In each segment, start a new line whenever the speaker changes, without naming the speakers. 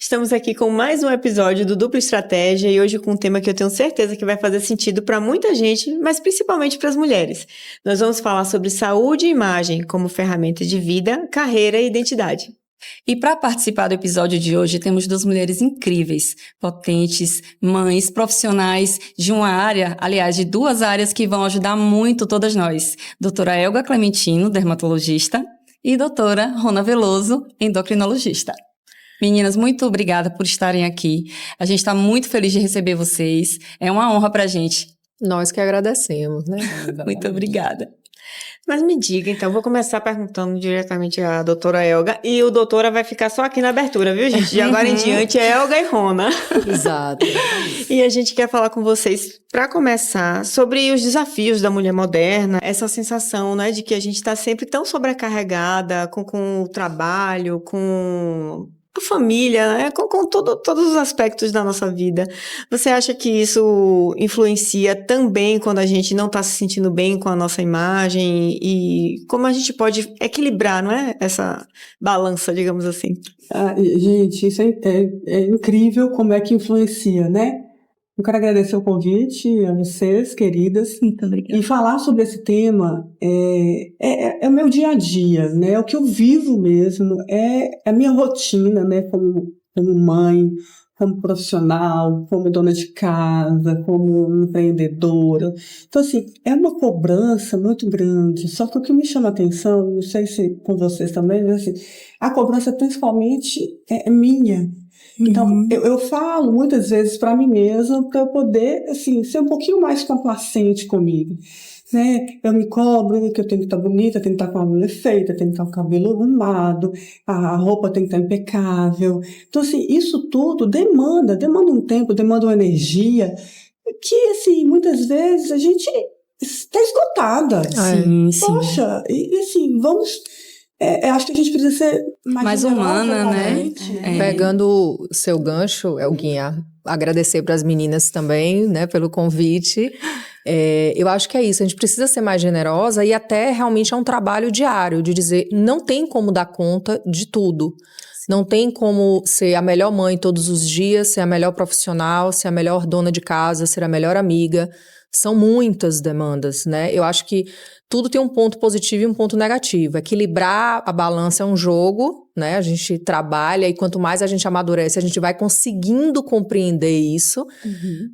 Estamos aqui com mais um episódio do Dupla Estratégia e hoje com um tema que eu tenho certeza que vai fazer sentido para muita gente, mas principalmente para as mulheres. Nós vamos falar sobre saúde e imagem como ferramenta de vida, carreira e identidade.
E para participar do episódio de hoje, temos duas mulheres incríveis, potentes, mães, profissionais de uma área, aliás, de duas áreas que vão ajudar muito todas nós. Doutora Elga Clementino, dermatologista, e doutora Rona Veloso, endocrinologista. Meninas, muito obrigada por estarem aqui. A gente está muito feliz de receber vocês. É uma honra para a gente.
Nós que agradecemos, né?
Muito obrigada.
Mas me diga, então, vou começar perguntando diretamente à doutora Elga, e o doutora vai ficar só aqui na abertura, viu, gente? De agora em diante é Elga e Rona.
Exato.
E a gente quer falar com vocês, para começar, sobre os desafios da mulher moderna, essa sensação, né, de que a gente está sempre tão sobrecarregada com o trabalho, com a família, né? Com todos os aspectos da nossa vida. Você acha que isso influencia também quando a gente não está se sentindo bem com a nossa imagem e como a gente pode equilibrar, não é? Essa balança, digamos assim.
Gente, isso é incrível como é que influencia, né? Eu quero agradecer o convite a vocês, queridas.
Muito obrigada.
E falar sobre esse tema é o meu dia a dia, né? É o que eu vivo mesmo, é a minha rotina, né? Como mãe, como profissional, como dona de casa, como empreendedora. Então, assim, é uma cobrança muito grande. Só que o que me chama a atenção, não sei se com vocês também, mas assim, a cobrança principalmente é minha. Então, eu falo muitas vezes para mim mesma para eu poder, assim, ser um pouquinho mais complacente comigo, né? Eu me cobro que eu tenho que estar bonita, tenho que estar com a unha feita, tenho que estar com o cabelo arrumado, a roupa tem que estar impecável. Então, assim, isso tudo demanda um tempo, demanda uma energia que, assim, muitas vezes a gente está esgotada.
Sim, sim.
Poxa, e assim, vamos... acho que a gente precisa ser mais
humana, né?
Pegando o seu gancho, Elguinha, agradecer para as meninas também, né, pelo convite. Eu acho que é isso, a gente precisa ser mais generosa e até realmente é um trabalho diário de dizer, não tem como dar conta de tudo. Não tem como ser a melhor mãe todos os dias, ser a melhor profissional, ser a melhor dona de casa, ser a melhor amiga. São muitas demandas, né? Eu acho que tudo tem um ponto positivo e um ponto negativo. Equilibrar a balança é um jogo, né? A gente trabalha e quanto mais a gente amadurece, a gente vai conseguindo compreender isso.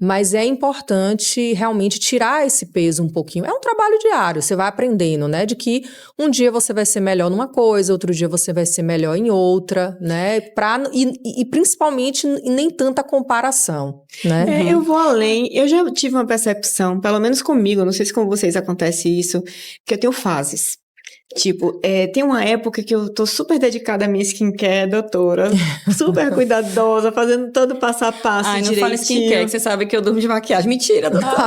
Mas é importante realmente tirar esse peso um pouquinho. É um trabalho diário, você vai aprendendo, né? De que um dia você vai ser melhor numa coisa, outro dia você vai ser melhor em outra, né? E principalmente nem tanta comparação, né?
Eu vou além. Eu já tive uma percepção, pelo menos comigo, não sei se com vocês acontece isso, que eu tenho fases. Tipo, tem uma época que eu tô super dedicada à minha skincare, doutora. Super cuidadosa, fazendo todo passo a passo direitinho.
Não fala skincare, que você sabe que eu durmo de maquiagem. Mentira, doutora.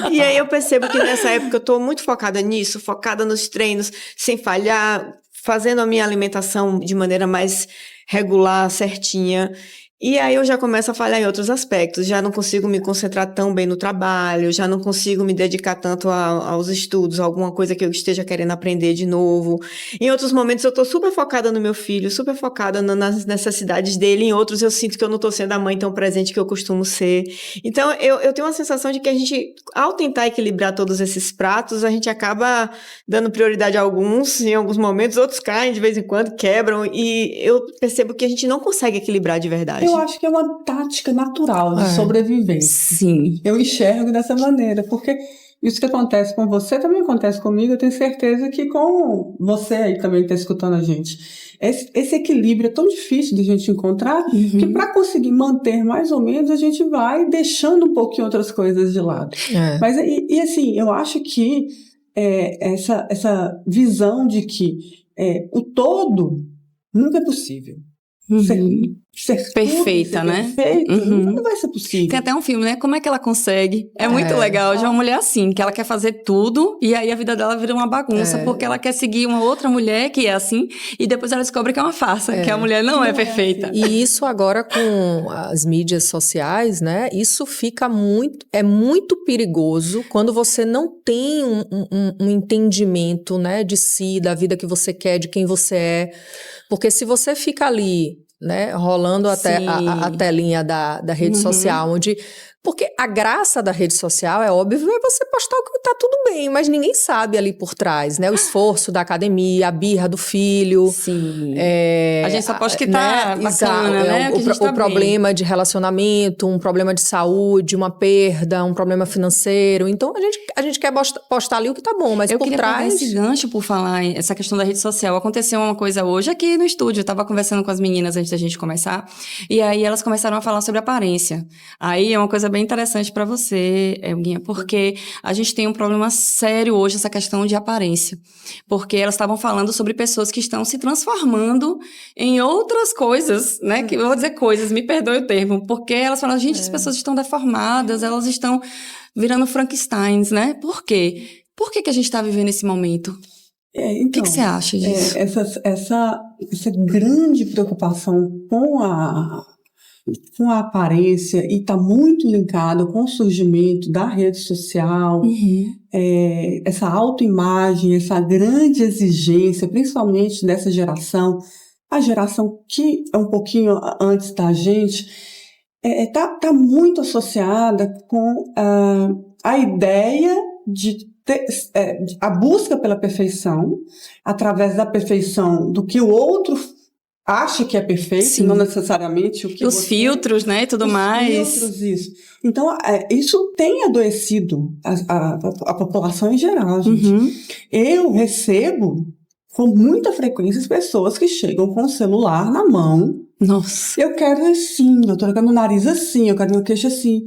E aí eu percebo que nessa época eu tô muito focada nisso, focada nos treinos, sem falhar, fazendo a minha alimentação de maneira mais regular, certinha. E aí eu já começo a falhar em outros aspectos, já não consigo me concentrar tão bem no trabalho, já não consigo me dedicar tanto aos estudos, a alguma coisa que eu esteja querendo aprender de novo. Em outros momentos eu tô super focada no meu filho, super focada nas necessidades dele, em outros eu sinto que eu não tô sendo a mãe tão presente que eu costumo ser. Então eu tenho uma sensação de que a gente, ao tentar equilibrar todos esses pratos, a gente acaba dando prioridade a alguns, em alguns momentos, outros caem de vez em quando, quebram, e eu percebo que a gente não consegue equilibrar de verdade.
Eu acho que é uma tática natural de sobrevivência.
Sim.
Eu enxergo dessa maneira, porque isso que acontece com você também acontece comigo, eu tenho certeza que com você aí também que está escutando a gente. Esse equilíbrio é tão difícil de a gente encontrar, que para conseguir manter mais ou menos, a gente vai deixando um pouquinho outras coisas de lado. Mas, assim, eu acho que essa visão de que o todo nunca é possível. Ser
perfeita, né?
Perfeito, nunca vai ser possível.
Tem até um filme, né? Como é que ela consegue? É muito legal. Já uma mulher assim, que ela quer fazer tudo e aí a vida dela vira uma bagunça porque ela quer seguir uma outra mulher que é assim e depois ela descobre que é uma farsa, que a mulher não é perfeita.
E isso agora com as mídias sociais, né? Isso fica muito perigoso quando você não tem um entendimento, né? De si, da vida que você quer, de quem você é. Porque se você fica ali né, rolando a telinha da rede social, onde... Porque a graça da rede social, é óbvio, é você postar o que tá tudo bem, mas ninguém sabe ali por trás, né? O esforço da academia, a birra do filho.
Sim. A gente só posta que tá bacana, né?
O problema de relacionamento, um problema de saúde, uma perda, um problema financeiro. Então, a gente quer postar ali o que tá bom, mas por trás...
Eu queria pegar esse gancho por falar essa questão da rede social. Aconteceu uma coisa hoje aqui no estúdio, eu tava conversando com as meninas antes da gente começar, e aí elas começaram a falar sobre aparência. Aí é uma coisa bem interessante para você, Guinha, porque a gente tem um problema sério hoje, essa questão de aparência. Porque elas estavam falando sobre pessoas que estão se transformando em outras coisas, né? Que eu vou dizer coisas, me perdoe o termo, porque elas falam, gente, as pessoas estão deformadas, elas estão virando Frankensteins, né? Por quê? Por que a gente está vivendo esse momento?
Então,
o que você acha disso?
Essa grande preocupação com a aparência e está muito linkado com o surgimento da rede social, essa autoimagem, essa grande exigência, principalmente dessa geração, a geração que é um pouquinho antes da gente, tá muito associada com a ideia de a busca pela perfeição, através da perfeição do que o outro acha que é perfeito,
Sim.
não necessariamente o que
os filtros, né, e tudo mais.
Filtros, isso. Então, isso tem adoecido a população em geral, gente. Eu recebo com muita frequência as pessoas que chegam com o celular na mão.
Nossa.
Eu quero assim, doutora, eu quero meu nariz assim, eu quero meu queixo assim.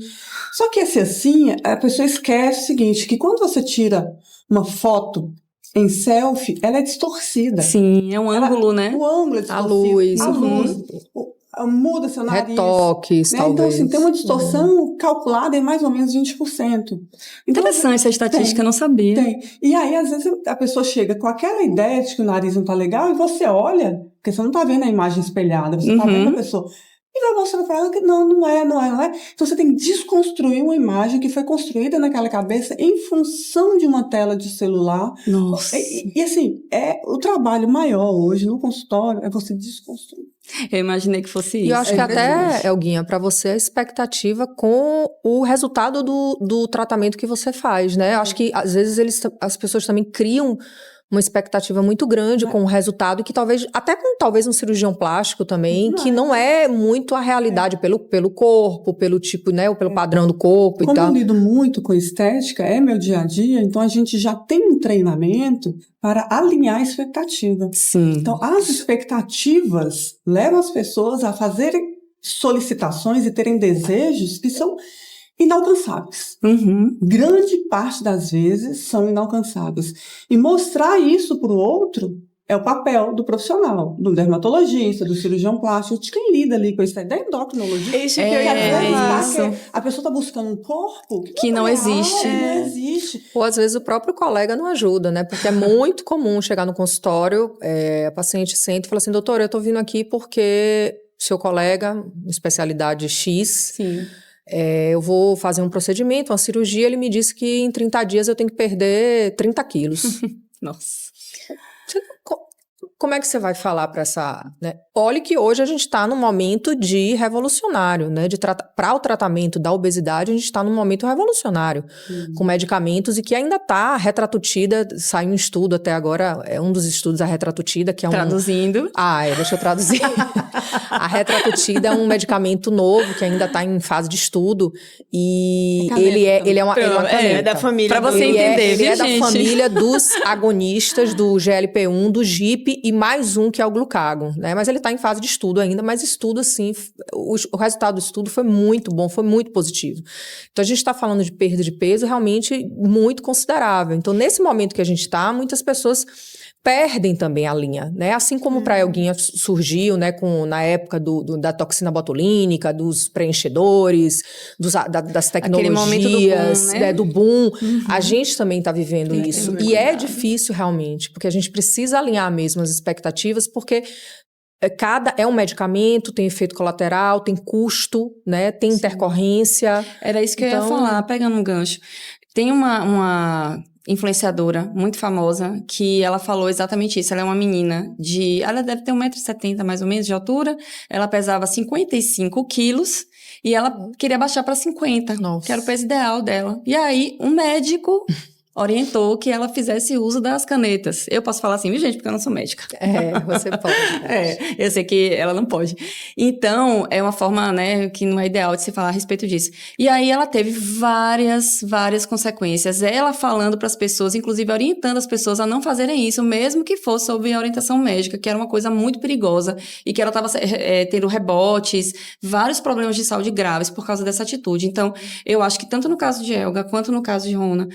Só que esse assim, a pessoa esquece o seguinte, que quando você tira uma foto em selfie, ela é distorcida.
Sim, é um ângulo, né?
O ângulo é distorcido.
A luz.
Muda seu nariz.
Retoques,
né?
talvez.
Então, assim, tem uma distorção calculada em mais ou menos 20%. Então,
interessante essa estatística, eu não sabia.
Tem. E aí, às vezes, a pessoa chega com aquela ideia de que o nariz não tá legal e você olha, porque você não tá vendo a imagem espelhada, você tá vendo a pessoa. E vai mostrando para ela que não é. Então você tem que desconstruir uma imagem que foi construída naquela cabeça em função de uma tela de celular.
Nossa.
E assim, o trabalho maior hoje no consultório é você desconstruir.
Eu imaginei que fosse isso.
E eu acho que até, Elguinha, para você a expectativa com o resultado do tratamento que você faz, né? Eu acho que às vezes as pessoas também criam uma expectativa muito grande com o resultado que talvez um cirurgião plástico também, que não é muito a realidade pelo corpo, pelo tipo, né, ou pelo padrão do corpo e tal.
Como eu lido muito com estética, é meu dia a dia, então a gente já tem um treinamento para alinhar a expectativa.
Sim.
Então, as expectativas levam as pessoas a fazerem solicitações e terem desejos que são inalcançáveis. Grande parte das vezes são inalcançáveis. E mostrar isso para o outro é o papel do profissional, do dermatologista, do cirurgião plástico, de quem lida ali com isso, da endocrinologista.
Isso que eu ia
falar. A pessoa está buscando um corpo
que não existe.
Não existe.
Ou às vezes o próprio colega não ajuda, né? Porque é muito comum chegar no consultório, a paciente senta e fala assim, doutora, eu estou vindo aqui porque seu colega, especialidade X...
Sim.
Eu vou fazer um procedimento, uma cirurgia, ele me disse que em 30 dias eu tenho que perder 30 quilos.
Nossa.
Como é que você vai falar para essa... Né? Olhe que hoje a gente está num momento de revolucionário, né? Para o tratamento da obesidade, a gente está num momento revolucionário, com medicamentos e que ainda está retratutida, saiu um estudo até agora, é um dos estudos, a retratutida, que é um...
Traduzindo.
Deixa eu traduzir. A retratutida é um medicamento novo que ainda está em fase de estudo e ele é uma caneta.
É da família.
Para você entender,
ele é
gente?
da família dos agonistas do GLP-1, do GIP e mais um que é o glucagon, né? Mas ele está em fase de estudo ainda, mas estudo assim, o resultado do estudo foi muito bom, foi muito positivo. Então a gente está falando de perda de peso realmente muito considerável. Então nesse momento que a gente está, muitas pessoas perdem também a linha, né? Assim como para a Elguinha surgiu, né, na época da toxina botulínica, dos preenchedores, das tecnologias, do boom, a gente também está vivendo isso. E é difícil realmente, porque a gente precisa alinhar mesmo as expectativas, porque é um medicamento, tem efeito colateral, tem custo, né? Tem intercorrência.
Era isso que eu ia falar, pegando um gancho. Tem uma influenciadora muito famosa, que ela falou exatamente isso. Ela é uma menina ela deve ter 1,70 m mais ou menos de altura, ela pesava 55 quilos e ela queria baixar para 50,
Nossa.
que era o peso ideal dela. E aí, um médico orientou que ela fizesse uso das canetas. Eu posso falar assim, viu, gente, porque eu não sou médica.
Você pode.
Eu sei que ela não pode. Então, é uma forma, né, que não é ideal de se falar a respeito disso. E aí ela teve várias consequências. Ela falando para as pessoas, inclusive orientando as pessoas a não fazerem isso, mesmo que fosse sob a orientação médica, que era uma coisa muito perigosa e que ela estava tendo rebotes, vários problemas de saúde graves por causa dessa atitude. Então, eu acho que tanto no caso de Elga quanto no caso de Rona,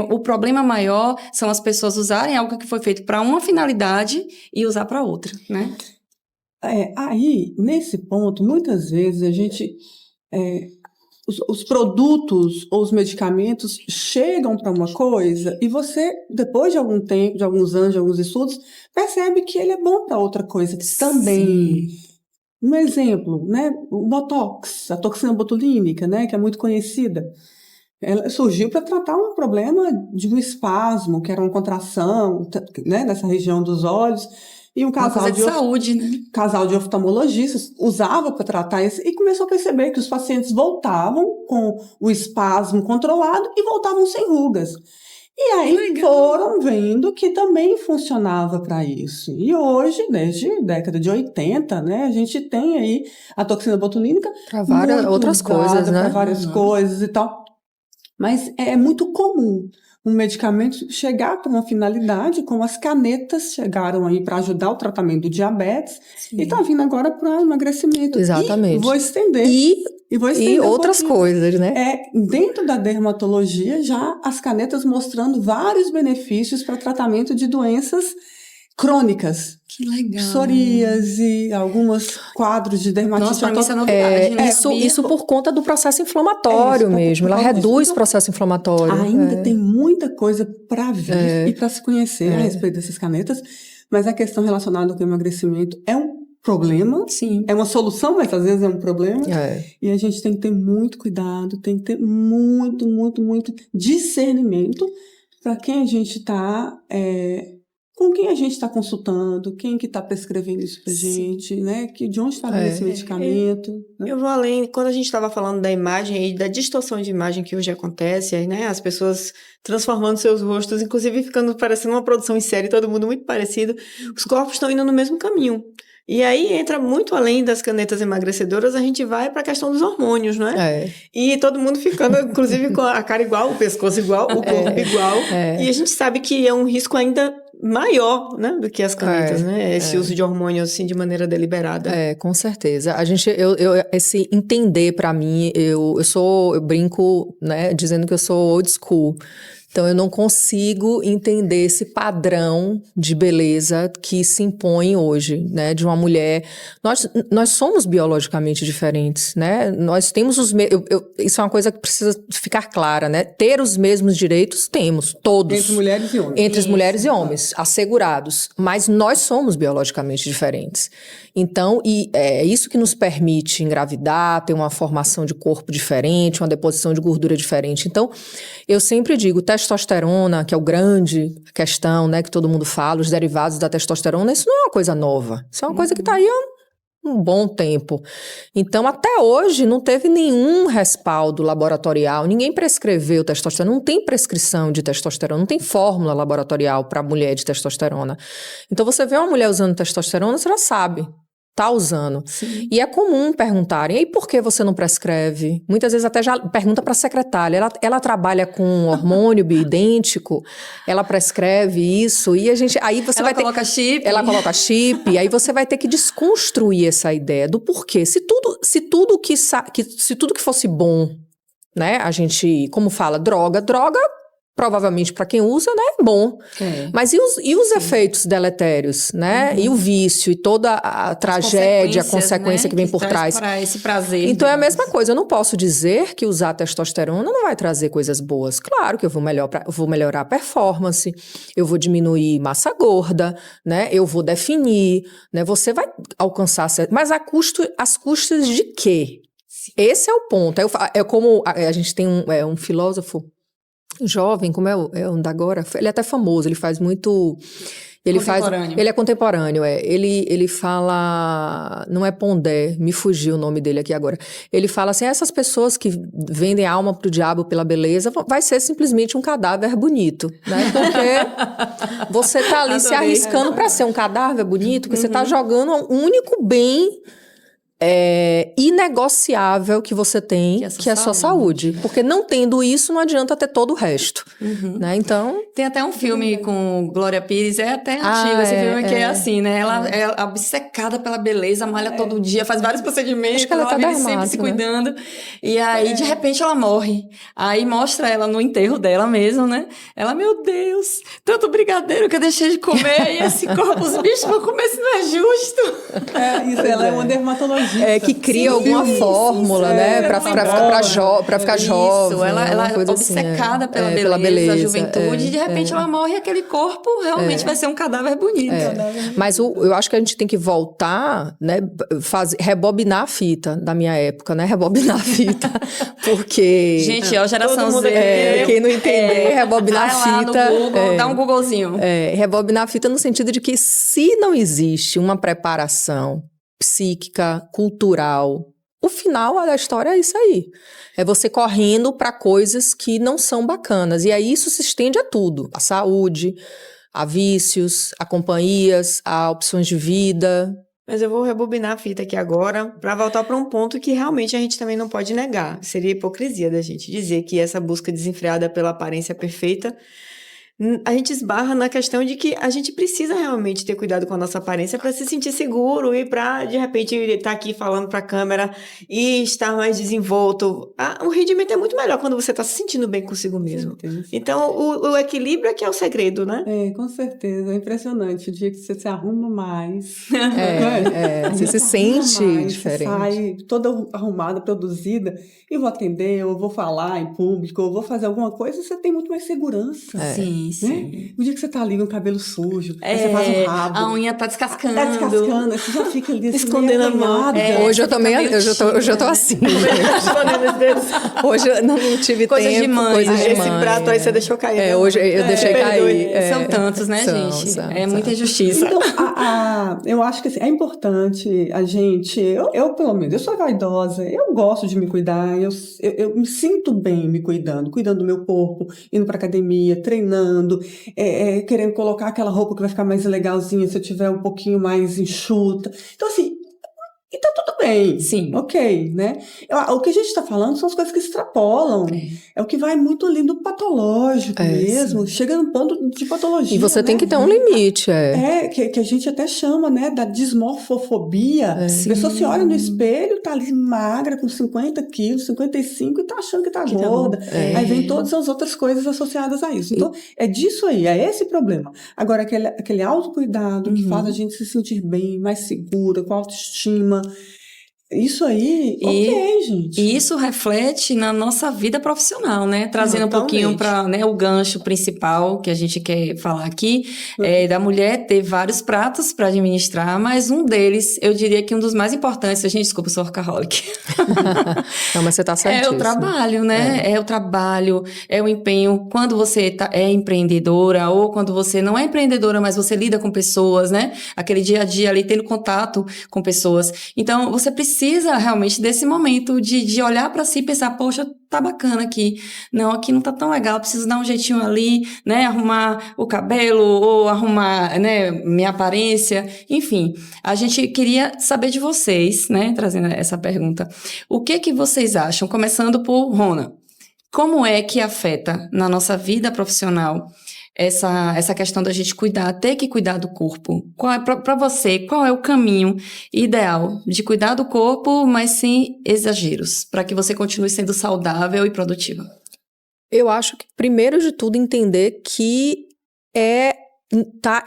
o problema maior são as pessoas usarem algo que foi feito para uma finalidade e usar para outra, né?
Aí, nesse ponto, muitas vezes a gente, os produtos ou os medicamentos chegam para uma coisa e você, depois de algum tempo, de alguns anos, de alguns estudos, percebe que ele é bom para outra coisa também. Um exemplo, né? O Botox, a toxina botulínica, né? Que é muito conhecida. Ela surgiu para tratar um problema de um espasmo, que era uma contração, né, nessa região dos olhos. E um casal
de saúde, né?
Casal de oftalmologistas usava para tratar isso e começou a perceber que os pacientes voltavam com o espasmo controlado e voltavam sem rugas. E aí foram vendo que também funcionava para isso. E hoje, desde a década de 80, né, a gente tem aí a toxina botulínica
Para várias outras coisas, né?
Para várias coisas e tal. Mas é muito comum um medicamento chegar para uma finalidade, como as canetas chegaram aí para ajudar o tratamento do diabetes, e está vindo agora para emagrecimento.
Exatamente.
E vou estender.
E outras coisas, né?
Dentro da dermatologia, já as canetas mostrando vários benefícios para tratamento de doenças crônicas.
Que legal.
Psoríase, alguns quadros de dermatite.
Nossa, para mim isso é novidade. Né?
Isso por conta do processo inflamatório mesmo. Ela reduz o processo inflamatório.
Ainda tem muita coisa para vir e para se conhecer a respeito dessas canetas, mas a questão relacionada com o emagrecimento é um problema.
Sim.
É uma solução, mas às vezes é um problema. E a gente tem que ter muito cuidado, tem que ter muito discernimento para quem a gente está... com quem a gente está consultando, quem que está prescrevendo isso para gente, né? De onde está vindo esse medicamento. Né?
Eu vou além, quando a gente estava falando da imagem e da distorção de imagem que hoje acontece, né? As pessoas transformando seus rostos, inclusive ficando parecendo uma produção em série, todo mundo muito parecido, os corpos estão indo no mesmo caminho. E aí entra muito além das canetas emagrecedoras, a gente vai para a questão dos hormônios, não é? E todo mundo ficando, inclusive, com a cara igual, o pescoço igual, o corpo igual. E a gente sabe que é um risco ainda maior, né, do que as canetas, né? Esse uso de hormônios, assim, de maneira deliberada.
Com certeza. Esse entender, para mim, eu brinco, né, dizendo que eu sou old school. Então, eu não consigo entender esse padrão de beleza que se impõe hoje, né, de uma mulher. Nós somos biologicamente diferentes, né? Nós temos isso é uma coisa que precisa ficar clara, né? Ter os mesmos direitos, temos, todos.
Entre mulheres e homens.
Entre as mulheres e homens, assegurados. Mas nós somos biologicamente diferentes. Então, é isso que nos permite engravidar, ter uma formação de corpo diferente, uma deposição de gordura diferente. Então, eu sempre digo, testosterona, que é o grande questão, né, que todo mundo fala, os derivados da testosterona, isso não é uma coisa nova. Isso é uma coisa que está aí há um bom tempo. Então, até hoje, não teve nenhum respaldo laboratorial, ninguém prescreveu testosterona, não tem prescrição de testosterona, não tem fórmula laboratorial para mulher de testosterona. Então, você vê uma mulher usando testosterona, você já sabe. Tá usando.
Sim.
E é comum perguntarem, e por que você não prescreve? Muitas vezes até já pergunta para a secretária, ela trabalha com um hormônio bioidêntico, ela prescreve isso, e aí você vai ter...
Ela coloca chip.
Ela coloca chip, aí você vai ter que desconstruir essa ideia do porquê. Se tudo que fosse bom, né, a gente, como fala, droga, provavelmente para quem usa, né, é bom. Mas e os efeitos deletérios, né? E o vício, e toda a tragédia, a consequência, né, que vem por trás.
Para esse prazer.
Então é a mesma coisa, eu não posso dizer que usar testosterona não vai trazer coisas boas. Claro que eu vou melhorar a performance, eu vou diminuir massa gorda, né? Eu vou definir, né? Você vai alcançar, mas às custas de quê? Esse é o ponto. É como a gente tem um filósofo jovem, como é o da agora? Ele é até famoso, ele faz muito... Ele é contemporâneo, ele fala, não é Pondé, me fugiu o nome dele aqui agora. Ele fala assim, essas pessoas que vendem a alma pro diabo pela beleza, vai ser simplesmente um cadáver bonito, né? Porque você tá ali se arriscando para ser um cadáver bonito, porque você tá jogando um único bem inegociável que você tem, que é a sua saúde. Porque não tendo isso, não adianta ter todo o resto. Né? Então...
Tem até um filme com Glória Pires, é até antigo esse filme, que é assim, né? Ela é obcecada pela beleza, malha todo dia, faz vários procedimentos,
acho que ela tá
vive sempre se cuidando. E aí, de repente, ela morre. Aí mostra ela no enterro dela mesmo, né? Ela, meu Deus, tanto brigadeiro que eu deixei de comer, e esse corpo, os bichos vão comer, se não é justo.
Isso, ela é uma dermatologista.
Que cria alguma fórmula, né? Pra ficar jovem.
Isso, ela é obcecada pela beleza, juventude, e de repente ela morre e aquele corpo realmente vai ser um cadáver bonito.
Mas eu acho que a gente tem que voltar, né? Rebobinar a fita da minha época, né? Rebobinar a fita. Porque...
Gente, a geração Z...
quem não entender, rebobinar a fita...
Vai lá no Google, dá um Googlezinho.
Rebobinar a fita no sentido de que se não existe uma preparação psíquica, cultural, o final da história é isso aí. É você correndo para coisas que não são bacanas. E aí isso se estende a tudo. A saúde, a vícios, a companhias, a opções de vida.
Mas eu vou rebobinar a fita aqui agora para voltar para um ponto que realmente a gente também não pode negar. Seria hipocrisia da gente dizer que essa busca desenfreada pela aparência perfeita, a gente esbarra na questão de que a gente precisa realmente ter cuidado com a nossa aparência para se sentir seguro e para, de repente, estar aqui falando para a câmera e estar mais desenvolto. O rendimento é muito melhor quando você está se sentindo bem consigo mesmo. Então, o equilíbrio é que é o segredo, né?
Com certeza. É impressionante. O dia que você se arruma mais.
Você se sente mais, diferente.
Você sai toda arrumada, produzida, e vou atender, eu vou falar em público, eu vou fazer alguma coisa, você tem muito mais segurança.
Sim.
Né? O dia que você tá ali com o cabelo sujo, aí você faz um rabo.
A unha tá descascando.
Você já fica ali
escondendo a mão.
Hoje eu também, hoje eu tô assim.
Escondendo os dedos.
Hoje eu não tive
coisas
tempo.
De mãe.
Coisas de
esse
mãe.
prato aí você deixou cair.
Hoje eu deixei cair.
São tantos, né, gente? É muita injustiça.
Então, eu acho que assim, é importante a gente, eu pelo menos, eu sou vaidosa, eu gosto de me cuidar, eu me sinto bem me cuidando do meu corpo, indo pra academia, treinando, querendo colocar aquela roupa que vai ficar mais legalzinha se eu tiver um pouquinho mais enxuta. Então, assim, e tá tudo bem.
Sim.
Ok, né? O que a gente está falando são as coisas que extrapolam. É o que vai muito ali do patológico mesmo. Sim. Chega no ponto de patologia.
E você tem que ter um limite.
Que a gente até chama, né, da dismorfofobia. A pessoa se olha no espelho, tá ali magra, com 50 quilos, 55, e tá achando que tá gorda. Aí vem todas as outras coisas associadas a isso. Então, é disso aí, é esse problema. Agora, aquele autocuidado que faz a gente se sentir bem, mais segura, com autoestima. Isso aí, ok, gente.
E isso reflete na nossa vida profissional, né? Trazendo um pouquinho para, né, o gancho principal que a gente quer falar aqui, da mulher ter vários pratos para administrar, mas um deles, eu diria que um dos mais importantes, gente, desculpa, eu sou workaholic.
Não, mas você tá certíssimo.
É o trabalho, né? É o trabalho, é o empenho. Quando você é empreendedora ou quando você não é empreendedora, mas você lida com pessoas, né? Aquele dia a dia ali, tendo contato com pessoas. Então, você precisa realmente desse momento de olhar para si e pensar, poxa, tá bacana aqui. Não, aqui não tá tão legal, preciso dar um jeitinho ali, né? Arrumar o cabelo ou arrumar, né, minha aparência. Enfim, a gente queria saber de vocês, né? Trazendo essa pergunta. O que vocês acham? Começando por Rona. Como é que afeta na nossa vida profissional essa questão da gente ter que cuidar do corpo? Para você, qual é o caminho ideal de cuidar do corpo, mas sem exageros, para que você continue sendo saudável e produtiva?
Eu acho que, primeiro de tudo, entender que é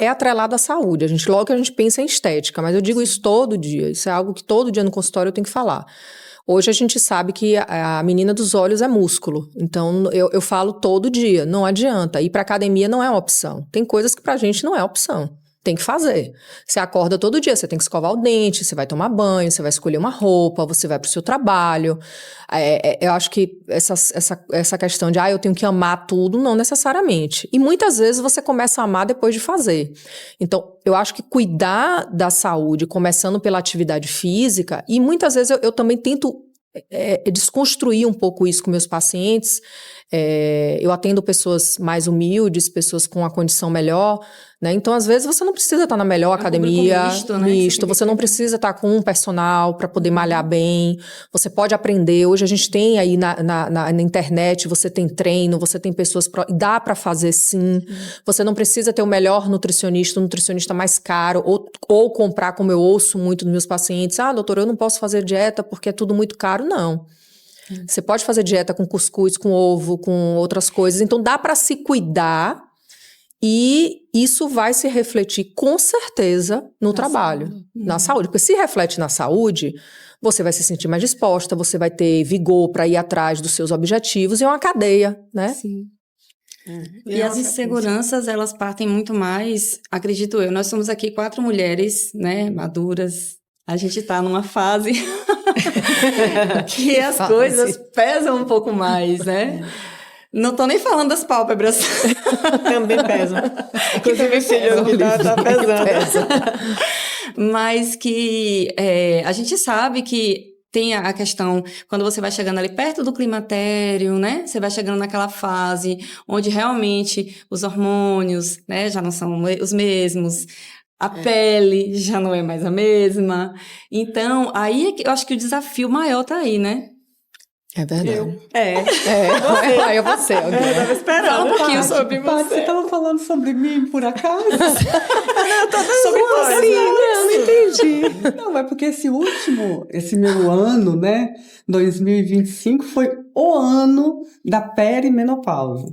atrelado à saúde. Logo que a gente pensa em estética, mas eu digo isso todo dia. Isso é algo que todo dia no consultório eu tenho que falar. Hoje a gente sabe que a menina dos olhos é músculo, então eu falo todo dia, não adianta, ir pra academia não é uma opção, tem coisas que pra gente não é opção, Tem que fazer. Você acorda todo dia, você tem que escovar o dente, você vai tomar banho, você vai escolher uma roupa, você vai pro seu trabalho. Eu acho que essa questão de, eu tenho que amar tudo, não necessariamente. E muitas vezes você começa a amar depois de fazer. Então, eu acho que cuidar da saúde, começando pela atividade física, e muitas vezes eu também tento desconstruir um pouco isso com meus pacientes. Eu atendo pessoas mais humildes, pessoas com a condição melhor, né? Então, às vezes, você não precisa estar na melhor academia, misto, você não precisa estar com um personal para poder malhar bem, você pode aprender. Hoje a gente tem aí na internet, você tem treino, você tem pessoas, dá para fazer sim. Você não precisa ter o melhor nutricionista, o nutricionista mais caro, ou comprar, como eu ouço muito dos meus pacientes, doutora, eu não posso fazer dieta porque é tudo muito caro. Não. Você pode fazer dieta com cuscuz, com ovo, com outras coisas. Então, dá para se cuidar e isso vai se refletir com certeza no trabalho, na saúde. Porque se reflete na saúde, você vai se sentir mais disposta, você vai ter vigor para ir atrás dos seus objetivos e é uma cadeia, né?
Sim. E as inseguranças, elas partem muito mais, acredito eu. Nós somos aqui 4 mulheres, né, maduras. A gente tá numa fase que as coisas pesam um pouco mais, né? Não tô nem falando das pálpebras.
Também pesam. Inclusive, filho, que tá pesando.
Mas que a gente sabe que tem a questão, quando você vai chegando ali perto do climatério, né? Você vai chegando naquela fase onde realmente os hormônios, né, já não são os mesmos. A pele já não é mais a mesma. Então, aí eu acho que o desafio maior tá aí, né?
É verdade.
Aí eu vou ser. Eu tava esperando.
Fala um pouquinho sobre
Paty,
você.
você tava falando sobre mim, por acaso?
Eu tô sobre
Sim,
você.
não entendi. Não, é porque esse meu ano, né, 2025, foi o ano da perimenopausa.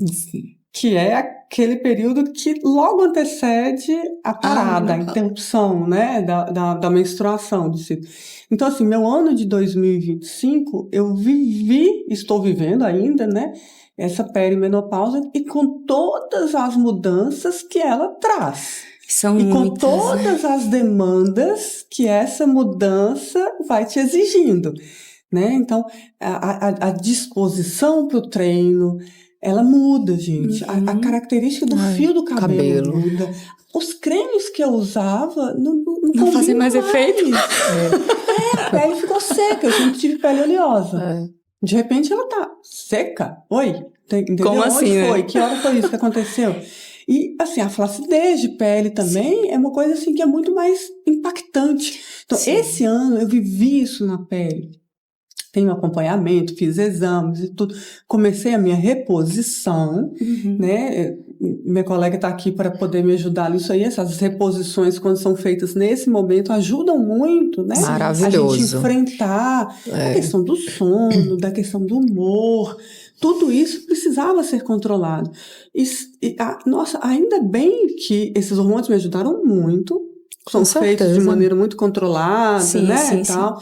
Que é aquele período que logo antecede a parada, a interrupção, né, da menstruação do ciclo. Então, assim, meu ano de 2025, eu estou vivendo ainda, né, essa perimenopausa e com todas as mudanças que ela traz.
São
e com
muitas,
todas as demandas que essa mudança vai te exigindo, né? Então, a disposição para o treino, ela muda, gente. A característica do fio do cabelo muda. Os cremes que eu usava não
fazem mais efeito.
A pele ficou seca. Eu sempre tive pele oleosa. De repente ela tá seca. Oi? Entendeu?
Como assim,
Onde
né?
foi? Que hora foi isso que aconteceu? E, assim, a flacidez de pele também é uma coisa, assim, que é muito mais impactante. Então, esse ano eu vivi isso na pele. Tenho acompanhamento, fiz exames e tudo. Comecei a minha reposição, né? Minha colega está aqui para poder me ajudar nisso aí. Essas reposições, quando são feitas nesse momento, ajudam muito, né?
Maravilhoso.
A gente enfrentar a questão do sono, da questão do humor. Tudo isso precisava ser controlado. Nossa, ainda bem que esses hormônios me ajudaram muito. São feitos de maneira muito controlada, né? E tal.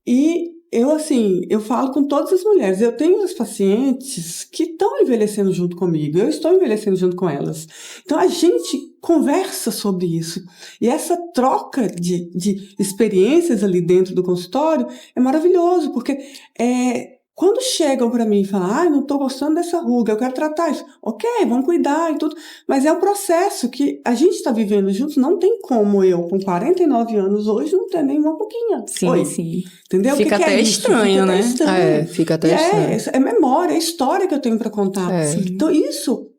E eu falo com todas as mulheres. Eu tenho as pacientes que estão envelhecendo junto comigo. Eu estou envelhecendo junto com elas. Então, a gente conversa sobre isso. E essa troca de experiências ali dentro do consultório é maravilhoso, porque quando chegam para mim e falam, não estou gostando dessa ruga, eu quero tratar isso. Ok, vamos cuidar e tudo. Mas é um processo que a gente está vivendo juntos. Não tem como eu, com 49 anos hoje, não ter nem uma pouquinha.
Sim.
Entendeu?
Fica até estranho, né?
Fica até estranho.
É memória, é história que eu tenho para contar. Então, isso,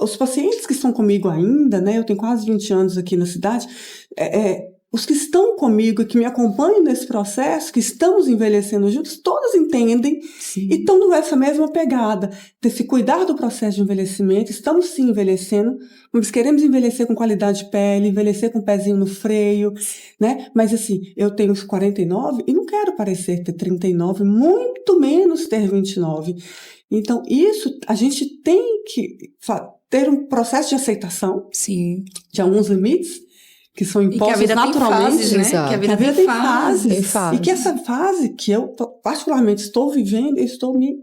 os pacientes que estão comigo ainda, né? Eu tenho quase 20 anos aqui na cidade, os que estão comigo e que me acompanham nesse processo, que estamos envelhecendo juntos, todas entendem e estão nessa mesma pegada, de se cuidar do processo de envelhecimento. Estamos sim envelhecendo, mas queremos envelhecer com qualidade de pele, envelhecer com o pezinho no freio, né? Mas assim, eu tenho 49 e não quero parecer ter 39, muito menos ter 29. Então, isso, a gente tem que ter um processo de aceitação de alguns limites, que são impostos naturalmente,
fases, né? Que a vida tem fases.
E que essa fase que eu particularmente estou vivendo, eu estou me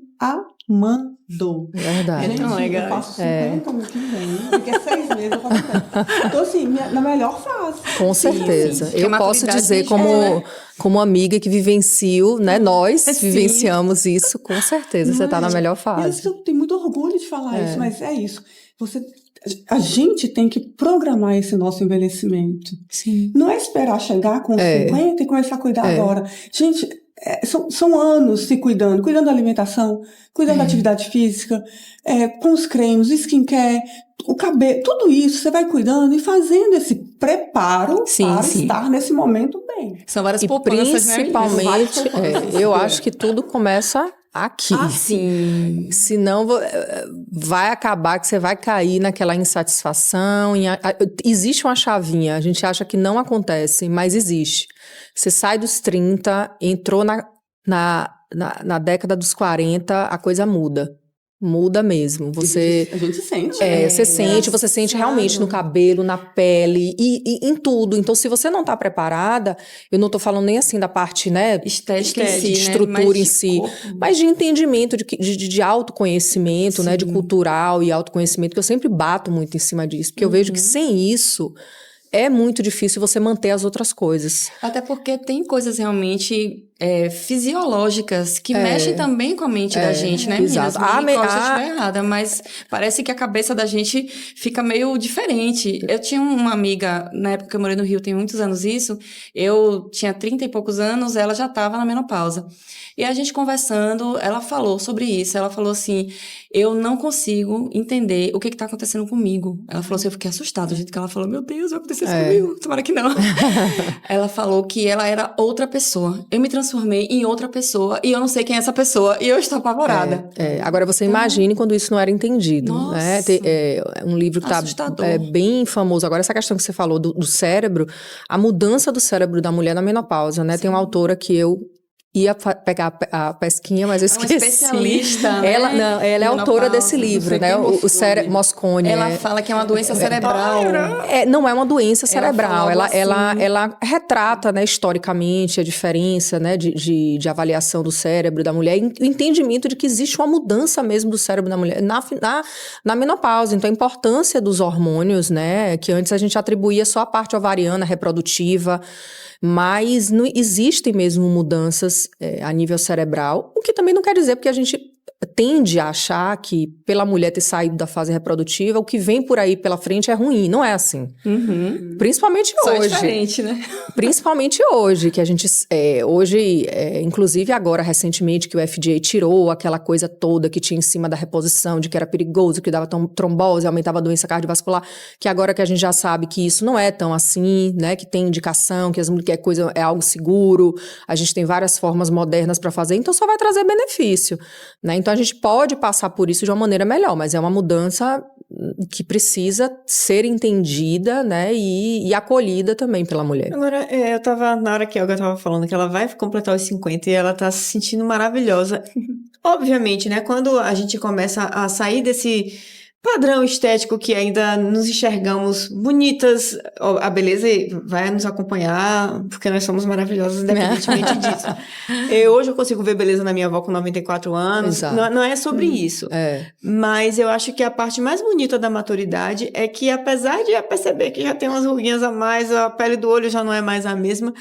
queimando.
Verdade.
Gente,
tão legal.
eu faço 50 ano que vem, daqui a 6 meses eu faço 50. Então, assim, na melhor fase.
Com certeza.
sim. Porque
Eu
a
posso
maturidade
dizer,
chega, né?
como amiga que vivencio, né? Nós
Sim.
vivenciamos isso, com certeza. Você está na melhor fase.
Eu tenho muito orgulho de falar isso, mas é isso. A gente tem que programar esse nosso envelhecimento.
Sim.
Não é esperar chegar com 50 e começar a cuidar agora. Gente, são anos se cuidando da alimentação, cuidando da atividade física, com os cremes, o skincare, o cabelo, tudo isso você vai cuidando e fazendo esse preparo para estar nesse momento bem.
São várias
E
poupanças, né?
principalmente, eu acho que tudo começa aqui.
Sim.
Senão vai acabar que você vai cair naquela insatisfação. Existe uma chavinha, a gente acha que não acontece, mas existe. Você sai dos 30, entrou na década dos 40, a coisa muda. Muda mesmo.
A gente sente.
Você sente realmente no cabelo, na pele e em tudo. Então, se você não está preparada, eu não estou falando nem assim da parte, né,
Estética em si,
de
né?
estrutura
Mas
em
de
si,
corpo.
mas de entendimento, de autoconhecimento, né, de cultural e autoconhecimento, que eu sempre bato muito em cima disso, porque eu vejo que sem isso é muito difícil você manter as outras coisas.
Até porque tem coisas realmente fisiológicas que mexem também com a mente da gente, né, meninas?
Exato.
Me corrija se eu estiver errada, mas parece que a cabeça da gente fica meio diferente. Eu tinha uma amiga, na época que eu morei no Rio, tem muitos anos isso, eu tinha 30 e poucos anos, ela já estava na menopausa. E a gente conversando, ela falou sobre isso, ela falou assim, eu não consigo entender o que está acontecendo comigo. Ela falou assim, eu fiquei assustada, do jeito que ela falou, meu Deus, vai acontecer isso comigo, tomara que não. Ela falou que ela era outra pessoa. Eu me transformei em outra pessoa e eu não sei quem é essa pessoa e eu estou apavorada.
Agora você imagine quando isso não era entendido.
Nossa.
Né? Um livro que está bem famoso. Agora, essa questão que você falou do cérebro, a mudança do cérebro da mulher na menopausa, né? Tem uma autora que eu ia pegar a pesquinha, mas eu esqueci.
Uma especialista, né?
Ela é autora desse livro, né? O cérebro Moscone.
Ela fala que é uma doença cerebral.
Não é uma doença cerebral.
Ela
Ela retrata, né, historicamente a diferença, né, de avaliação do cérebro da mulher, o entendimento de que existe uma mudança mesmo do cérebro da mulher na menopausa. Então, a importância dos hormônios, né, que antes a gente atribuía só a parte ovariana, reprodutiva, mas não existem mesmo mudanças a nível cerebral, o que também não quer dizer porque a gente tende a achar que pela mulher ter saído da fase reprodutiva, o que vem por aí pela frente é ruim. Não é assim. Principalmente
Só
hoje.
é diferente, né?
Principalmente hoje, que a gente... inclusive agora, recentemente, que o FDA tirou aquela coisa toda que tinha em cima da reposição, de que era perigoso, que dava trombose, aumentava a doença cardiovascular, que agora que a gente já sabe que isso não é tão assim, né? Que tem indicação, que coisa é algo seguro, a gente tem várias formas modernas para fazer, então só vai trazer benefício, né? Então a gente pode passar por isso de uma maneira melhor, mas é uma mudança que precisa ser entendida, né, e acolhida também pela mulher.
Agora, eu tava, na hora que a Olga tava falando que ela vai completar os 50 e ela tá se sentindo maravilhosa. Obviamente, né, quando a gente começa a sair desse padrão estético que ainda nos enxergamos bonitas, a beleza vai nos acompanhar, porque nós somos maravilhosas, independentemente disso. Hoje eu consigo ver beleza na minha avó com 94 anos, não é sobre isso. Mas eu acho que a parte mais bonita da maturidade é que, apesar de perceber que já tem umas ruguinhas a mais, a pele do olho já não é mais a mesma,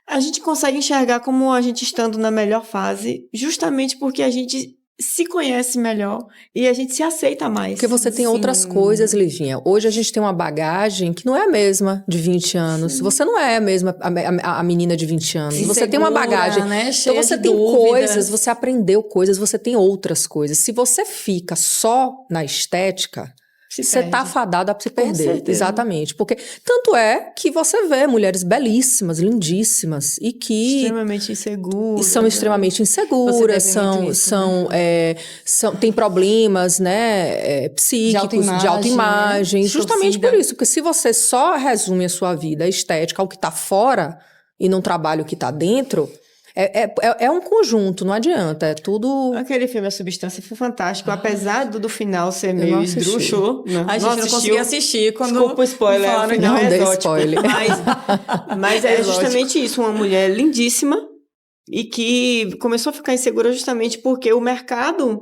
a gente consegue enxergar como a gente estando na melhor fase, justamente porque a gente se conhece melhor e a gente se aceita mais.
Porque você tem outras coisas, Livinha. Hoje a gente tem uma bagagem que não é a mesma de 20 anos. Sim. Você não é a mesma a menina de 20 anos. Insegura, você tem uma bagagem.
Né?
Então você tem coisas, você aprendeu coisas, você tem outras coisas. Se você fica só na estética, você tá fadado a se perder. Exatamente. Porque tanto é que você vê mulheres belíssimas, lindíssimas e que...
extremamente inseguras.
E são extremamente inseguras, tem problemas, né, psíquicos, de autoimagem.
Né?
Justamente por isso. Porque se você só resume a sua vida estética ao que tá fora e não trabalha o que tá dentro... É um conjunto, não adianta, é tudo...
Aquele filme A Substância foi fantástico, apesar do final ser meio esdrúxulo.
A gente não conseguiu assistir quando...
Desculpa o spoiler, o final é exótico. Mas é justamente isso, uma mulher lindíssima e que começou a ficar insegura justamente porque o mercado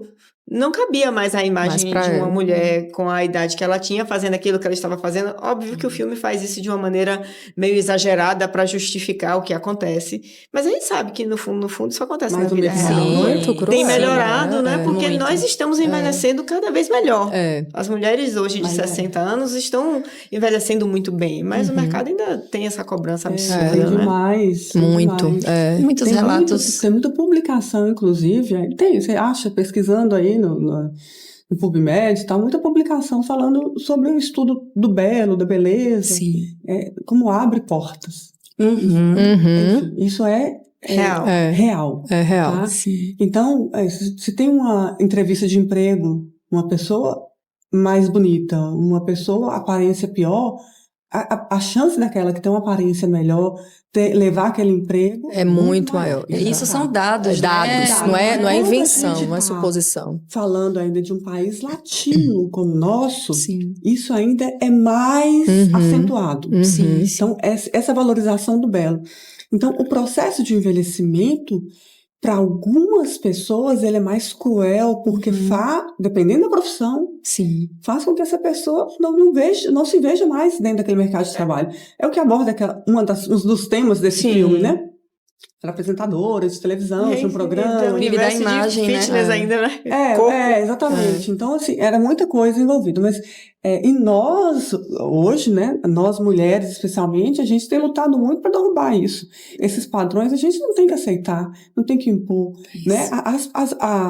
não cabia mais a imagem
Mais
de
pra
uma
ela.
mulher com a idade que ela tinha, fazendo aquilo que ela estava fazendo. Óbvio que o filme faz isso de uma maneira meio exagerada para justificar o que acontece, mas a gente sabe que no fundo isso acontece
Mas
na
o
vida
mesmo
real.
Muito cruel.
Tem melhorado, né?
É,
Porque
muito.
nós estamos envelhecendo cada vez melhor.
É.
As mulheres hoje de
Mas
60 anos estão envelhecendo muito bem, mas o mercado ainda tem essa cobrança absurda,
Tem
né?
demais. tem
Muito.
demais.
É.
Muitos
Tem
relatos.
tem muita publicação, inclusive. Você acha, pesquisando aí no PubMed, tá muita publicação falando sobre o estudo do belo, da beleza,
Sim.
como abre portas.
Uhum.
Uhum.
Enfim, isso é
Real.
real.
É real.
Tá?
Sim.
Então, se tem uma entrevista de emprego, uma pessoa mais bonita, uma pessoa aparência pior, a chance daquela que tem uma aparência melhor levar aquele emprego
É muito maior.
Isso são dados,
Dados,
né?
não é
Quando a
invenção,
gente
não é
tá
suposição.
falando ainda de um país latino como o nosso,
Sim.
isso ainda é mais
Uhum.
acentuado.
Uhum.
Sim.
Então, essa valorização do belo. Então, o processo de envelhecimento, para algumas pessoas, ele é mais cruel, porque dependendo da profissão,
Sim.
faz com que essa pessoa não se veja mais dentro daquele mercado de trabalho. É o que aborda um dos temas desse
Sim.
filme, né? Ela é apresentadora de televisão, de um programa.
Vive da imagem,
de
né?
fitness ainda, né? Corpo.
Exatamente. Então, assim, era muita coisa envolvida. Mas, e nós, hoje, né, nós mulheres especialmente, a gente tem lutado muito para derrubar isso. Esses padrões a gente não tem que aceitar, não tem que impor. Né?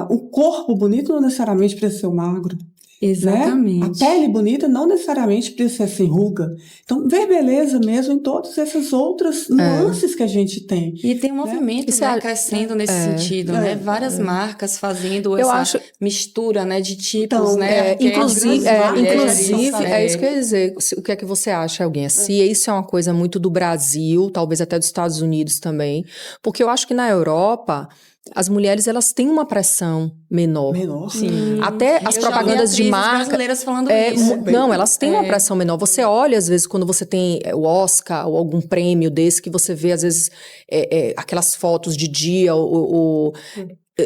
O corpo bonito não necessariamente precisa ser magro.
Exatamente.
Né? A pele bonita não necessariamente precisa ser sem ruga. Então, ver beleza mesmo em todas essas outras nuances que a gente tem.
E tem um movimento,
Isso
né, crescendo nesse sentido, né? Várias marcas fazendo essa mistura, né, de tipos, né?
Inclusive, é isso que eu ia dizer. O que é que você acha, alguém? Se isso é uma coisa muito do Brasil, talvez até dos Estados Unidos também, porque eu acho que na Europa as mulheres, elas têm uma pressão menor.
Sim.
Até as propagandas de marca
brasileiras falando isso.
Não, elas têm uma pressão menor. Você olha, às vezes, quando você tem o Oscar ou algum prêmio desse, que você vê, às vezes, aquelas fotos de dia, o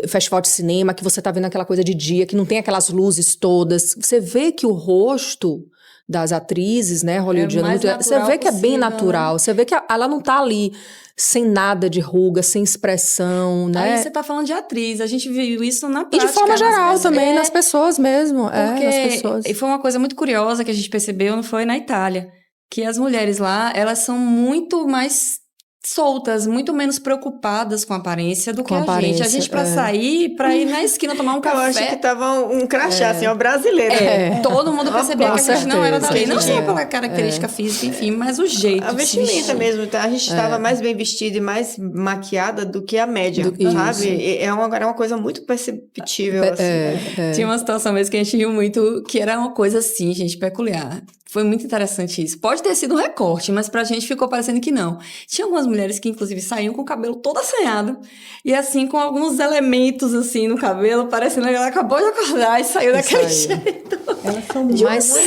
festival de cinema, que você tá vendo aquela coisa de dia, que não tem aquelas luzes todas. Você vê que o rosto das atrizes, né, hollywoodianas, você vê que é bem natural. Né? Você vê que ela não tá ali sem nada de ruga, sem expressão, né?
Aí você tá falando de atriz, a gente viu isso na prática.
E de forma geral também, nas pessoas mesmo.
Porque
nas pessoas.
E foi uma coisa muito curiosa que a gente percebeu, não foi na Itália, que as mulheres lá, elas são muito mais soltas, muito menos preocupadas com a aparência do que a gente. A gente pra sair, pra ir na esquina tomar um café...
Eu acho que tava um crachá, assim, ó, brasileira.
Todo mundo percebia que a gente não era dali. Não só pela característica física, enfim, mas o jeito.
A vestimenta mesmo. A gente estava mais bem vestida e mais maquiada do que a média, sabe? Era uma coisa muito perceptível, assim.
Tinha uma situação mesmo que a gente riu muito, que era uma coisa assim, gente, peculiar. Foi muito interessante isso. Pode ter sido um recorte, mas pra gente ficou parecendo que não. Tinha algumas mulheres que, inclusive, saíam com o cabelo todo assanhado. E, assim, com alguns elementos, assim, no cabelo, parecendo que ela acabou de acordar e saiu daquele jeito.
Elas são muito...
Mas
Eu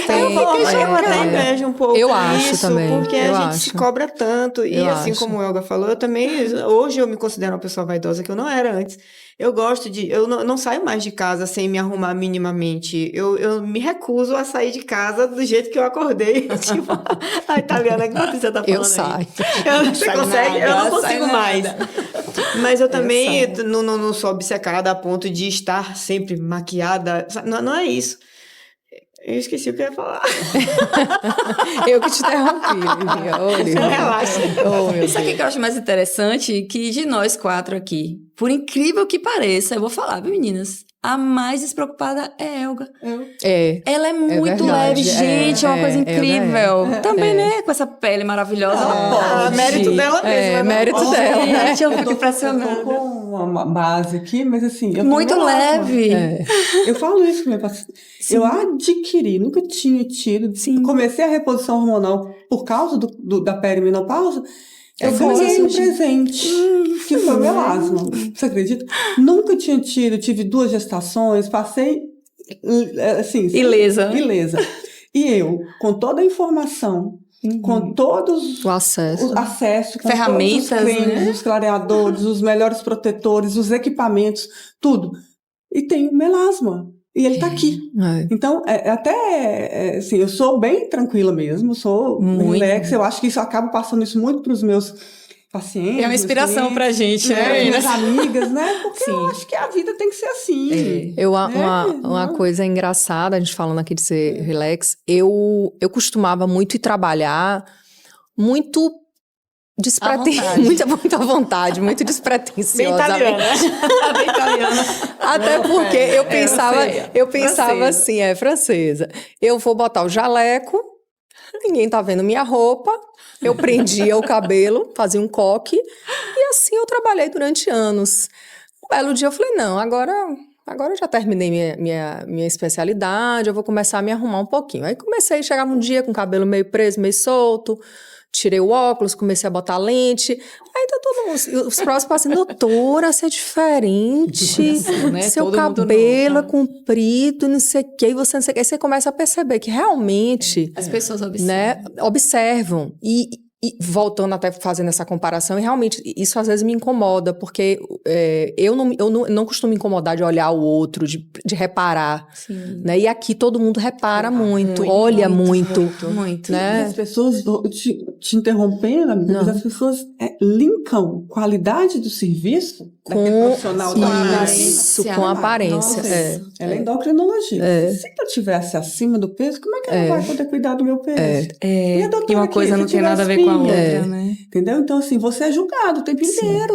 chego até inveja um pouco
Eu acho
isso,
também.
porque a gente se cobra tanto. E, assim como o Elga falou, eu também... Hoje eu me considero uma pessoa vaidosa que eu não era antes. Eu gosto de... Eu não saio mais de casa sem me arrumar minimamente. Eu me recuso a sair de casa do jeito que eu acordei. Tipo, a italiana, que você tá falando
eu saio.
Você consegue? Eu não consigo mais. Mas eu também não sou obcecada a ponto de estar sempre maquiada. Não é isso. Eu esqueci o que eu ia falar.
Eu que te interrompi.
Relaxa.
Sabe o que eu acho mais interessante? Que de nós 4 aqui, por incrível que pareça, eu vou falar, viu, meninas? A mais despreocupada é Elga. Ela é muito leve, gente. É uma coisa incrível. Também, né? Com essa pele maravilhosa. Ela pode.
Mérito dela mesmo.
Mérito dela.
Gente, eu fico impressionada.
Eu tô com uma base aqui, mas assim... Eu
muito leve.
Eu falo isso com minha paciente. Eu adquiri, nunca tinha tido. Comecei a reposição hormonal por causa da perimenopausa. Eu ganhei um presente, que foi o melasma. Você acredita? Nunca tinha tido, tive 2 gestações, passei, assim...
Ilesa.
E eu, com toda a informação, com todos
o acesso,
com
ferramentas,
todos os cremes,
né?
os clareadores, os melhores protetores, os equipamentos, tudo. E tenho melasma. E ele tá aqui. Então, assim, eu sou bem tranquila mesmo, sou
Muito.
relax. Eu acho que isso, eu acabo passando isso muito pros meus pacientes.
É uma inspiração pra gente, né,
Minhas
meninas?
amigas, né? Porque
Sim.
eu acho que a vida tem que ser assim.
Uma coisa engraçada, a gente falando aqui de ser relax, eu costumava muito ir trabalhar muito muito à vontade, muito
Bem
despretensiosa.
italiana. Bem italiana.
Até porque eu pensava assim, francesa. Eu vou botar o jaleco, ninguém tá vendo minha roupa, eu prendia o cabelo, fazia um coque, e assim eu trabalhei durante anos. Um belo dia eu falei, não, agora eu já terminei minha especialidade, eu vou começar a me arrumar um pouquinho. Aí comecei a chegar um dia com o cabelo meio preso, meio solto, tirei o óculos, comecei a botar lente. Aí tá todo mundo, os próximos assim, doutora, você é diferente,
né?
seu
Todo mundo
cabelo é
nota.
comprido, não sei o que, e você não sei o que. Aí você começa a perceber que realmente,
As pessoas observam.
né, observam. E voltando até fazendo essa comparação, e realmente isso às vezes me incomoda, porque eu não costumo me incomodar de olhar o outro, de reparar,
Sim.
né? E aqui todo mundo repara muito, olha muito,
muito.
E
né?
as pessoas, te interrompendo, amiga, mas
Não.
as pessoas linkam qualidade do serviço daquele
Com
profissional da área.
isso, com a aparência.
Nossa.
Ela é endocrinologista. Se eu estivesse acima do peso, como é que ela vai poder cuidar do meu peso? E a doutora
E uma
aqui,
coisa
se
não tem
tiver
nada a ver com a
espinha?
outra, né?
Entendeu? Então, assim, você é julgado o tempo inteiro.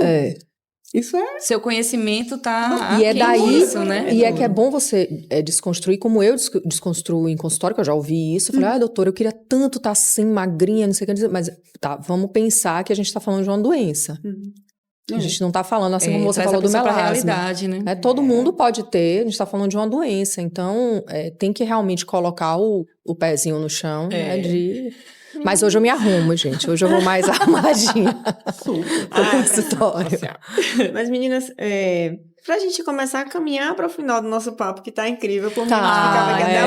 Isso é.
Seu conhecimento tá
E é
aquém
daí,
disso, né?
e é que é bom você desconstruir, como eu desconstruo em consultório, que eu já ouvi isso. Eu falei, doutora, eu queria tanto estar assim, magrinha, não sei o que. Mas tá, vamos pensar que a gente está falando de uma doença. A gente não está falando, assim como você
traz
falou
a
do
pessoa pra
melasma.
realidade, né?
Todo mundo pode ter, a gente está falando de uma doença. Então, tem que realmente colocar o pezinho no chão, né, Mas hoje eu me arrumo, gente. Hoje eu vou mais arrumadinha pro consultório.
Mas, meninas, pra gente começar a caminhar para o final do nosso papo, que tá incrível, por mim,
Tá,
a gente ficava aqui até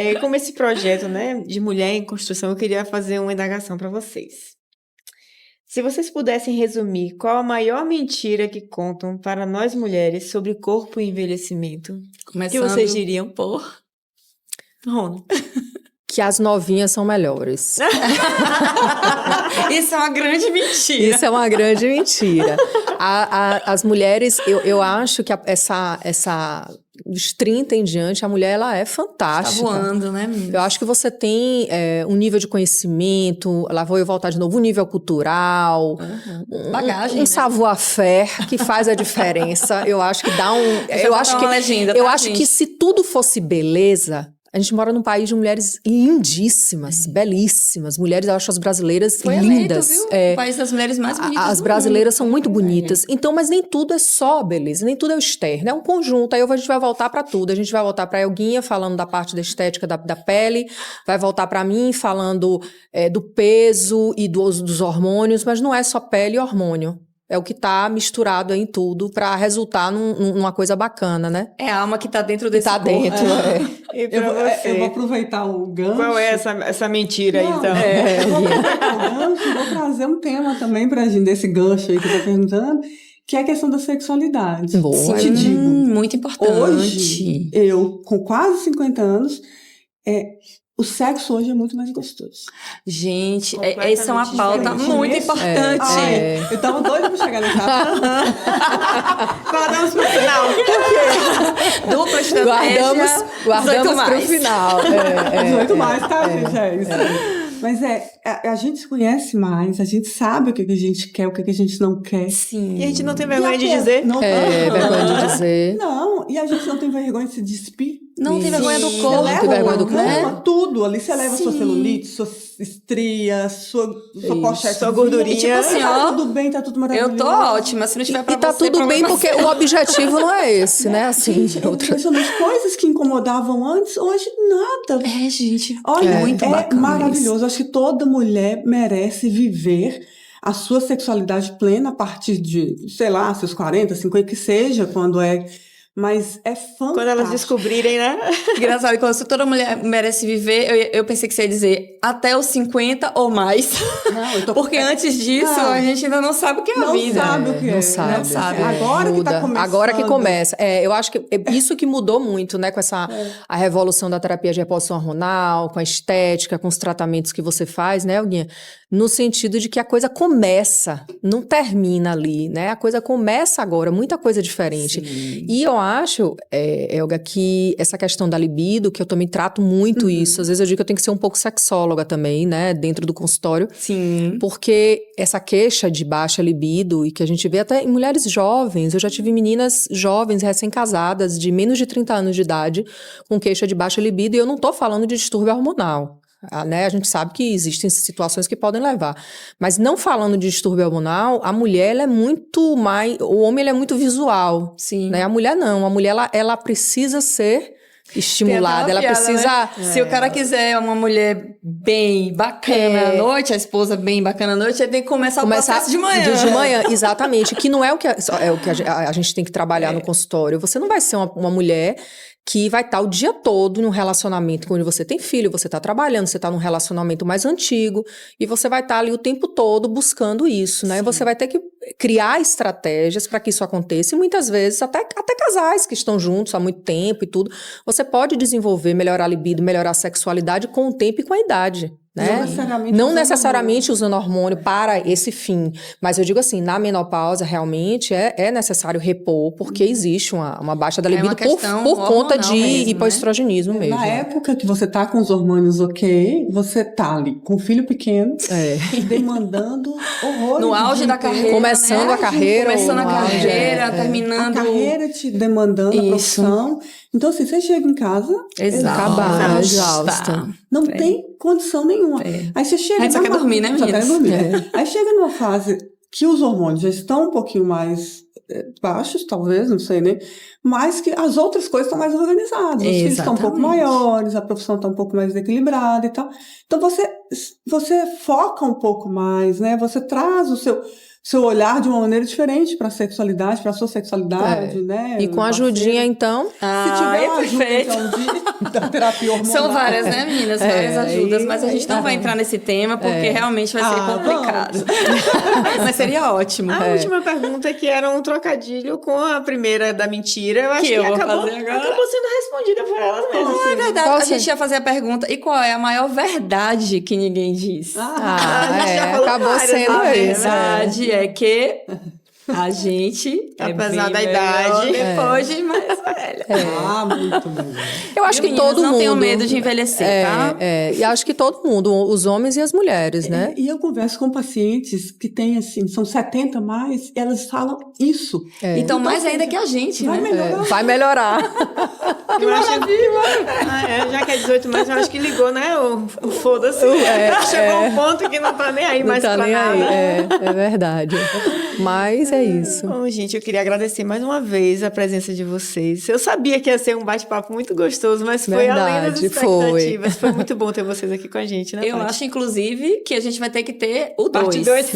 amanhã. Como esse projeto, né, de mulher em construção, eu queria fazer uma indagação para vocês. Se vocês pudessem resumir qual a maior mentira que contam para nós mulheres sobre corpo e envelhecimento, o que vocês diriam?
por...
Rona.
Que as novinhas são melhores.
Isso é uma grande mentira.
Isso é uma grande mentira. As mulheres, eu acho que dos 30 em diante, a mulher ela é fantástica.
Tá voando, né, menina?
Eu acho que você tem um nível de conhecimento, lá vou eu voltar de novo, um nível cultural,
bagagem,
um savoir-faire que faz a diferença. Eu acho que dá eu acho que se tudo fosse beleza, a gente mora num país de mulheres lindíssimas, belíssimas. Mulheres, eu acho as brasileiras
Foi
lindas.
Eleito, viu? O país das mulheres mais bonitas
As
do
brasileiras
mundo.
são muito bonitas. Então, mas nem tudo é só beleza, nem tudo é o externo, é um conjunto. Aí a gente vai voltar pra tudo. A gente vai voltar pra Elguinha falando da parte da estética da pele, vai voltar pra mim falando do peso e dos hormônios, mas não é só pele e hormônio. É o que tá misturado aí em tudo pra resultar numa coisa bacana, né?
É a alma que tá dentro desse corpo.
Dentro,
E pra
Eu vou
você?
aproveitar o gancho.
Qual é essa mentira aí, então?
Eu vou aproveitar o gancho e vou trazer um tema também pra gente, desse gancho aí que você tá perguntando, que é a questão da sexualidade.
Boa.
Te digo,
Muito importante.
hoje, eu, com quase 50 anos, o sexo hoje é muito mais gostoso.
Gente,
Completamente
essa é uma pauta
diferente.
muito importante.
Eu tava doida pra chegar nessa.
Guardamos pro final.
Dupla estratégia.
Guardamos pro final.
18 mais, tá, gente? É isso. Mas a gente se conhece mais, a gente sabe o que a gente quer, o que a gente não quer.
Sim.
E a gente não tem vergonha de dizer?
Não,
Vergonha de dizer.
Não, e a gente não tem vergonha de se despir.
Não tem vergonha do
Sim,
corpo.
não tem vergonha do corpo.
Né? Tudo ali. Você leva sua
Sim.
celulite, suas estrias, sua pochete,
Sua gordurinha.
E, tipo assim,
ó,
tá tudo bem, tá tudo maravilhoso.
Eu tô ótima. Se não tiver pra
E tá
você,
tudo bem,
problema
porque
seu.
o objetivo não é esse, né? Assim,
Gente, é impressionante. Coisas que incomodavam antes, hoje nada.
Gente.
Olha,
muito bacana
maravilhoso. Acho que toda mulher merece viver a sua sexualidade plena a partir de, sei lá, seus 40, 50, que seja, quando é Mas é fantástico.
Quando elas descobrirem, né?
Engraçado, quando toda mulher merece viver, eu pensei que você ia dizer até os 50 ou mais.
Não, eu tô...
Porque antes disso,
Não.
a gente ainda não sabe o que é a
Não
vida.
sabe o que é.
Não sabe.
Não sabe.
Agora que tá começando.
Agora que começa. Eu acho que é isso que mudou muito, né? Com essa a revolução da terapia de reposição hormonal, com a estética, com os tratamentos que você faz, né, Olguinha? No sentido de que a coisa começa, não termina ali, né? A coisa começa agora, muita coisa diferente.
Sim.
E eu acho, Elga, que essa questão da libido, que eu também trato muito isso, às vezes eu digo que eu tenho que ser um pouco sexóloga também, né, dentro do consultório,
Sim.
porque essa queixa de baixa libido, e que a gente vê até em mulheres jovens, eu já tive meninas jovens, recém-casadas, de menos de 30 anos de idade, com queixa de baixa libido, e eu não tô falando de distúrbio hormonal. Né? A gente sabe que existem situações que podem levar. Mas não falando de distúrbio hormonal, a mulher ela é muito mais... O homem ele é muito visual.
Sim.
Né? A mulher não. A mulher ela precisa ser estimulada. Ela precisa...
Né? Se o cara quiser uma mulher bem bacana à noite, a esposa bem bacana à noite, ele tem que começar o processo de manhã.
De manhã, exatamente. Que não é o que a gente tem que trabalhar no consultório. Você não vai ser uma mulher que vai estar o dia todo num relacionamento quando você tem filho, você está trabalhando, você está num relacionamento mais antigo e você vai estar ali o tempo todo buscando isso, né? Sim. Você vai ter que criar estratégias para que isso aconteça e muitas vezes até casais que estão juntos há muito tempo e tudo, você pode desenvolver, melhorar a libido, melhorar a sexualidade com o tempo e com a idade. Né? Não necessariamente usando hormônio para esse fim, mas eu digo assim, na menopausa realmente é necessário repor, porque existe uma baixa da libido por conta de hipoestrogenismo mesmo.
Na época que você tá com os hormônios ok, você tá ali com o filho pequeno, demandando horrores.
No auge da carreira,
começando, né? A carreira.
Começando a carreira, terminando...
A carreira te demandando a profissão. Então, assim, você chega em casa...
Exausta.
Não tem condição nenhuma. Aí você chega...
A gente só quer dormir, né, meninas?
Aí chega numa fase que os hormônios já estão um pouquinho mais baixos, talvez, não sei, né? Mas que as outras coisas estão mais organizadas. Os filhos estão um pouco maiores, a profissão está um pouco mais equilibrada e tal. Então, você foca um pouco mais, né? Você traz o seu olhar de uma maneira diferente para a sexualidade, para a sua sexualidade, né?
E com a ajudinha, então...
Se tiver uma ajuda, então, da terapia hormonal.
São várias, né, meninas? Várias ajudas, mas a gente não vai entrar nesse tema, porque realmente vai ser complicado. Mas seria ótimo.
A última pergunta, que era um trocadilho com a primeira da mentira, eu acho que acabou sendo respondida por elas mesmas.
Não, é verdade. A gente ia fazer a pergunta, e qual é a maior verdade que ninguém diz?
A gente já falou
acabou
várias,
sendo
a
isso.
verdade é que a gente
apesar da idade
depois de mais velha.
Muito bem.
Eu acho que todo mundo
não tenho medo de envelhecer, tá?
E acho que todo mundo, os homens e as mulheres, né?
E eu converso com pacientes que têm, assim, são 70 mais, e elas falam isso.
Então, mais ainda que a gente,
vai
né?
melhorar.
Vai melhorar.
Que maravilha! Já que é 18 mais, eu acho que ligou, né? O foda-se. Chegou um ponto que não tá nem aí mais pra nada.
É verdade. Mas é isso.
Bom, gente, eu queria agradecer mais uma vez a presença de vocês. Eu sabia que ia ser um bate-papo muito gostoso, mas foi além das expectativas. Foi muito bom ter vocês aqui com a gente, né,
Eu
Paty?
acho, inclusive, que a gente vai ter que ter o 2.
Parte 2.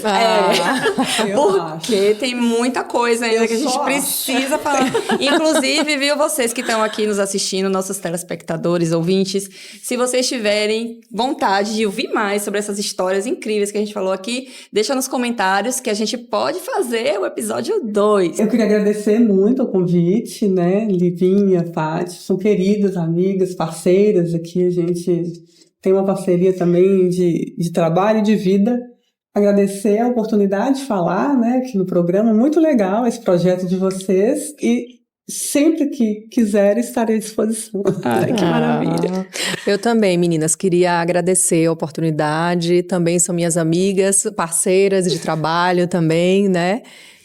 Porque tem muita coisa ainda que a gente precisa falar. Inclusive, viu, vocês que estão aqui nos assistindo, nossos telespectadores, ouvintes, se vocês tiverem vontade de ouvir mais sobre essas histórias incríveis que a gente falou aqui, deixa nos comentários que a gente pode fazer o episódio 2.
Eu queria agradecer muito o convite, né? Livinha, Paty, são queridas amigas, parceiras aqui. A gente tem uma parceria também de trabalho e de vida. Agradecer a oportunidade de falar, né, aqui no programa. Muito legal esse projeto de vocês. E sempre que quiserem, estarei à disposição.
Que maravilha.
Eu também, meninas, queria agradecer a oportunidade. Também são minhas amigas, parceiras de trabalho também, né?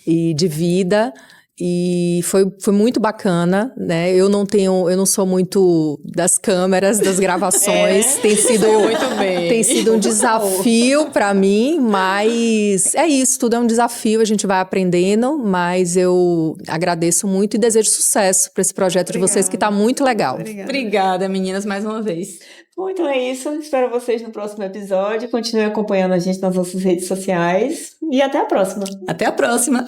E de vida. E foi muito bacana, né? Eu não sou muito das câmeras, das gravações. Tem sido um desafio para mim, mas é isso, tudo é um desafio, a gente vai aprendendo, mas eu agradeço muito e desejo sucesso para esse projeto de vocês, que tá muito legal.
Obrigada, meninas, mais uma vez.
Bom, então é isso. Espero vocês no próximo episódio. Continue acompanhando a gente nas nossas redes sociais. E até a próxima.
Até a próxima.